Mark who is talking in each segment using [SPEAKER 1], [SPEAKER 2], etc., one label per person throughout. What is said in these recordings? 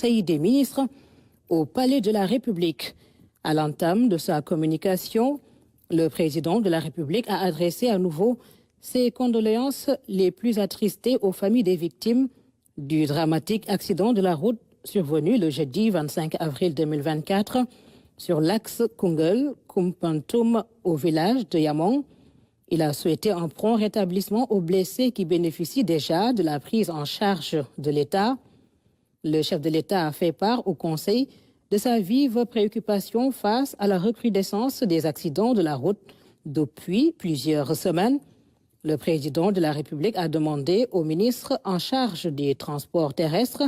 [SPEAKER 1] Conseil des ministres au Palais de la République. À l'entame de sa communication, le président de la République a adressé à nouveau ses condoléances les plus attristées aux familles des victimes du dramatique accident de la route survenu le jeudi 25 avril 2024 sur l'axe Koungheul-Koumpentoum au village de Yamong. Il a souhaité un prompt rétablissement aux blessés qui bénéficient déjà de la prise en charge de l'État. Le chef de l'État a fait part au Conseil de sa vive préoccupation face à la recrudescence des accidents de la route depuis plusieurs semaines. Le président de la République a demandé au ministre en charge des transports terrestres,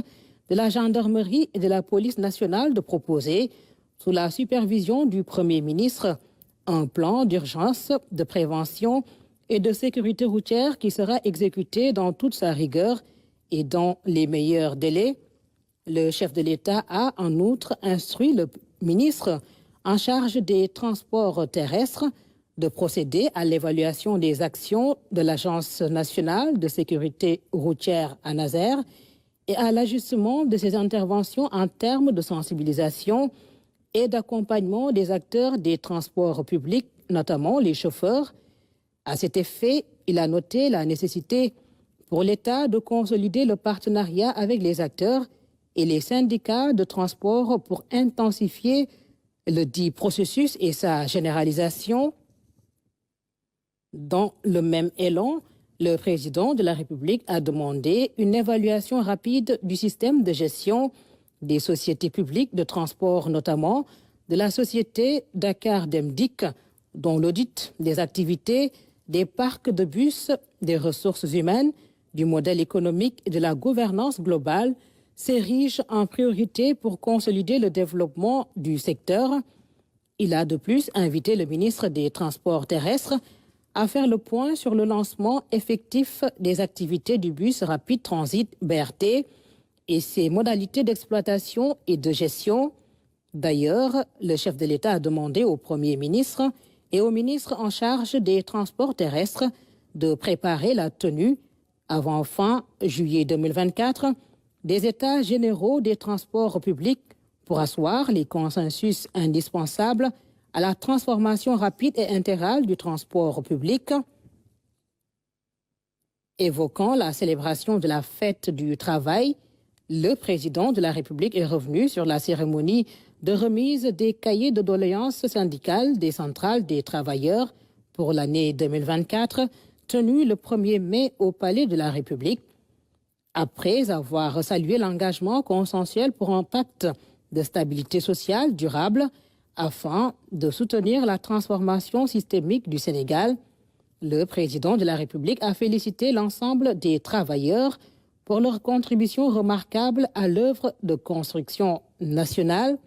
[SPEAKER 1] de la gendarmerie et de la police nationale de proposer, sous la supervision du Premier ministre, un plan d'urgence, de prévention et de sécurité routière qui sera exécuté dans toute sa rigueur et dans les meilleurs délais. Le chef de l'État a en outre instruit le ministre en charge des transports terrestres de procéder à l'évaluation des actions de l'Agence nationale de sécurité routière ANASER et à l'ajustement de ses interventions en termes de sensibilisation et d'accompagnement des acteurs des transports publics, notamment les chauffeurs. À cet effet, il a noté la nécessité pour l'État de consolider le partenariat avec les acteurs et les syndicats de transport pour intensifier le dit processus et sa généralisation. Dans le même élan, le président de la République a demandé une évaluation rapide du système de gestion des sociétés publiques de transport, notamment de la société Dakar Demdik, dont l'audit des activités, des parcs de bus, des ressources humaines, du modèle économique et de la gouvernance globale s'érige en priorité pour consolider le développement du secteur. Il a de plus invité le ministre des Transports terrestres à faire le point sur le lancement effectif des activités du bus rapide transit BRT et ses modalités d'exploitation et de gestion. D'ailleurs, le chef de l'État a demandé au Premier ministre et au ministre en charge des Transports terrestres de préparer la tenue, avant fin juillet 2024, des États généraux des transports publics pour asseoir les consensus indispensables à la transformation rapide et intégrale du transport public. Évoquant la célébration de la fête du travail, le président de la République est revenu sur la cérémonie de remise des cahiers de doléances syndicales des centrales des travailleurs pour l'année 2024, tenue le 1er mai au Palais de la République. Après avoir salué l'engagement consensuel pour un pacte de stabilité sociale durable afin de soutenir la transformation systémique du Sénégal, le président de la République a félicité l'ensemble des travailleurs pour leur contribution remarquable à l'œuvre de construction nationale.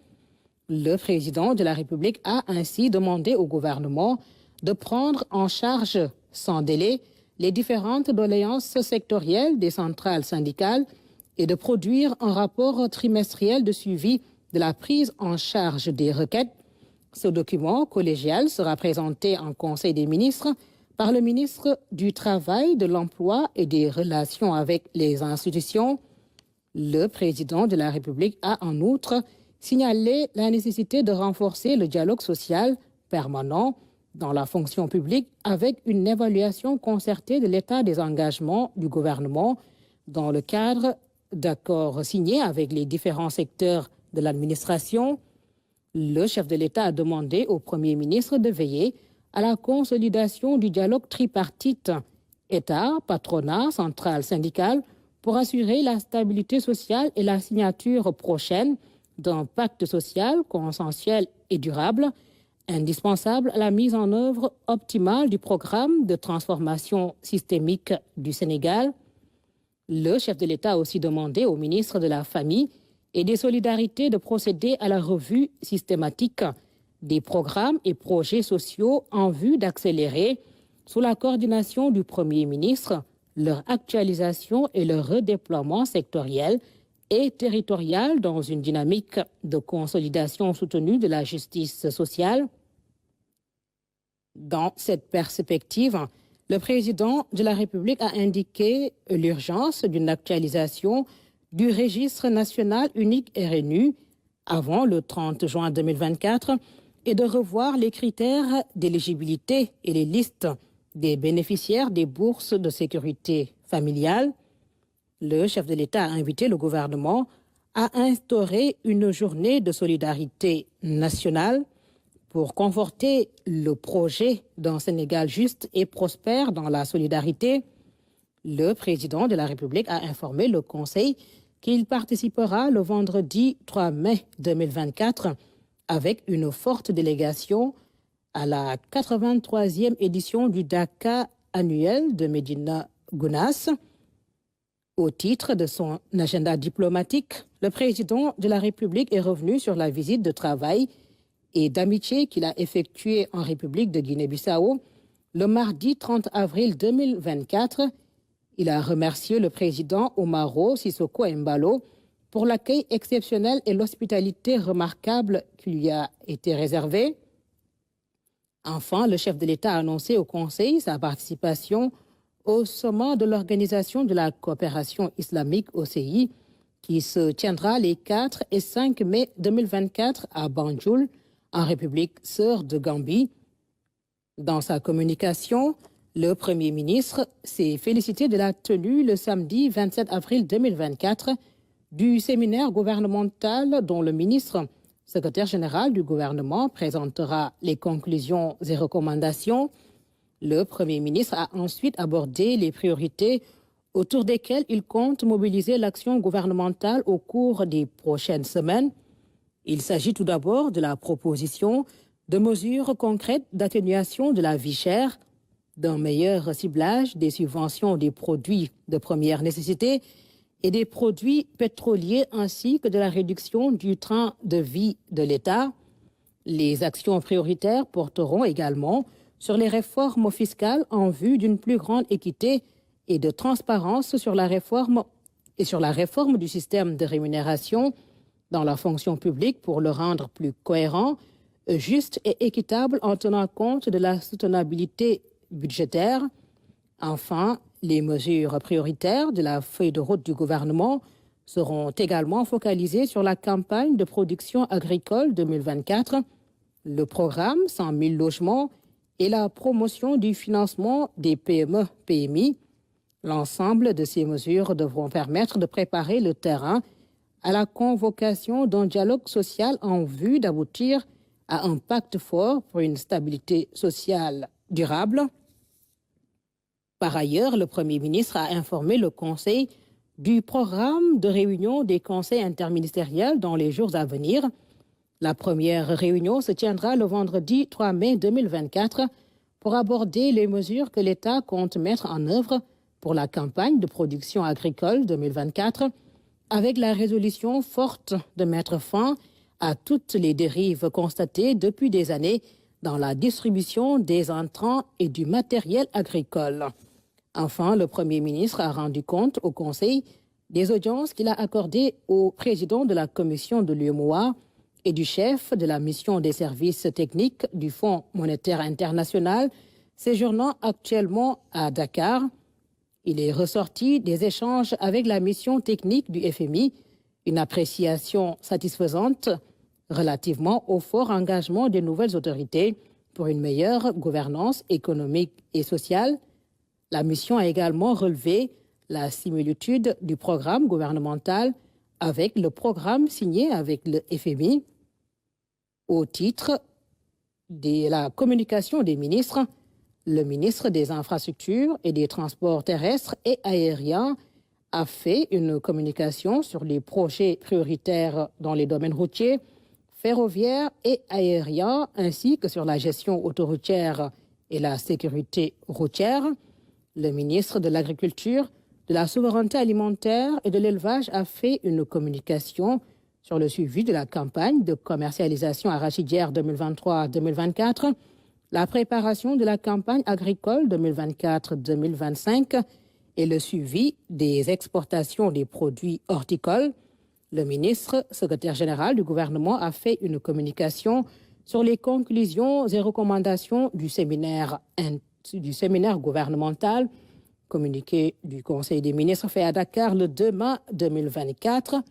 [SPEAKER 1] Le président de la République a ainsi demandé au gouvernement de prendre en charge sans délai les différentes doléances sectorielles des centrales syndicales et de produire un rapport trimestriel de suivi de la prise en charge des requêtes. Ce document collégial sera présenté en Conseil des ministres par le ministre du Travail, de l'Emploi et des Relations avec les institutions. Le président de la République a en outre signalé la nécessité de renforcer le dialogue social permanent dans la fonction publique avec une évaluation concertée de l'état des engagements du gouvernement dans le cadre d'accords signés avec les différents secteurs de l'administration. Le chef de l'État a demandé au Premier ministre de veiller à la consolidation du dialogue tripartite État, patronat, centrale syndicale pour assurer la stabilité sociale et la signature prochaine d'un pacte social consensuel et durable indispensable à la mise en œuvre optimale du programme de transformation systémique du Sénégal. Le chef de l'État a aussi demandé au ministre de la Famille et des Solidarités de procéder à la revue systématique des programmes et projets sociaux en vue d'accélérer, sous la coordination du Premier ministre, leur actualisation et leur redéploiement sectoriel et territorial dans une dynamique de consolidation soutenue de la justice sociale. Dans cette perspective, le président de la République a indiqué l'urgence d'une actualisation du registre national unique RNU avant le 30 juin 2024 et de revoir les critères d'éligibilité et les listes des bénéficiaires des bourses de sécurité familiale. Le chef de l'État a invité le gouvernement à instaurer une journée de solidarité nationale pour conforter le projet d'un Sénégal juste et prospère dans la solidarité. Le président de la République a informé le Conseil qu'il participera le vendredi 3 mai 2024 avec une forte délégation à la 83e édition du Dakar annuel de Médina Gounass. Au titre de son agenda diplomatique, le président de la République est revenu sur la visite de travail et d'amitié qu'il a effectuée en République de Guinée-Bissau le mardi 30 avril 2024. Il a remercié le président Umaro Sissoco Embalo pour l'accueil exceptionnel et l'hospitalité remarquable qui lui a été réservée. Enfin, le chef de l'État a annoncé au Conseil sa participation au sommet de l'Organisation de la coopération islamique OCI qui se tiendra les 4 et 5 mai 2024 à Banjul, en République sœur de Gambie. Dans sa communication, le Premier ministre s'est félicité de la tenue le samedi 27 avril 2024 du séminaire gouvernemental dont le ministre, secrétaire général du gouvernement, présentera les conclusions et recommandations. Le Premier ministre a ensuite abordé les priorités autour desquelles il compte mobiliser l'action gouvernementale au cours des prochaines semaines. Il s'agit tout d'abord de la proposition de mesures concrètes d'atténuation de la vie chère, d'un meilleur ciblage des subventions des produits de première nécessité et des produits pétroliers ainsi que de la réduction du train de vie de l'État. Les actions prioritaires porteront également sur les réformes fiscales en vue d'une plus grande équité et de transparence sur la réforme du système de rémunération dans la fonction publique pour le rendre plus cohérent, juste et équitable en tenant compte de la soutenabilité budgétaire. Enfin, les mesures prioritaires de la feuille de route du gouvernement seront également focalisées sur la campagne de production agricole 2024, le programme 100 000 logements et la promotion du financement des PME-PMI. L'ensemble de ces mesures devront permettre de préparer le terrain à la convocation d'un dialogue social en vue d'aboutir à un pacte fort pour une stabilité sociale durable. Par ailleurs, le Premier ministre a informé le Conseil du programme de réunion des conseils interministériels dans les jours à venir. La première réunion se tiendra le vendredi 3 mai 2024 pour aborder les mesures que l'État compte mettre en œuvre pour la campagne de production agricole 2024, avec la résolution forte de mettre fin à toutes les dérives constatées depuis des années dans la distribution des intrants et du matériel agricole. Enfin, le Premier ministre a rendu compte au Conseil des audiences qu'il a accordées au président de la commission de l'UEMOA et du chef de la mission des services techniques du Fonds monétaire international, séjournant actuellement à Dakar. Il est ressorti des échanges avec la mission technique du FMI une appréciation satisfaisante relativement au fort engagement des nouvelles autorités pour une meilleure gouvernance économique et sociale. La mission a également relevé la similitude du programme gouvernemental avec le programme signé avec le FMI. Au titre de la communication des ministres, le ministre des Infrastructures et des Transports terrestres et aériens a fait une communication sur les projets prioritaires dans les domaines routiers, ferroviaires et aériens, ainsi que sur la gestion autoroutière et la sécurité routière. Le ministre de l'Agriculture, de la Souveraineté alimentaire et de l'Élevage a fait une communication sur le suivi de la campagne de commercialisation arachidière 2023-2024, la préparation de la campagne agricole 2024-2025 et le suivi des exportations des produits horticoles. Le ministre, secrétaire général du gouvernement, a fait une communication sur les conclusions et recommandations du séminaire gouvernemental Communiqué du Conseil des ministres fait à Dakar le 2 mai 2024.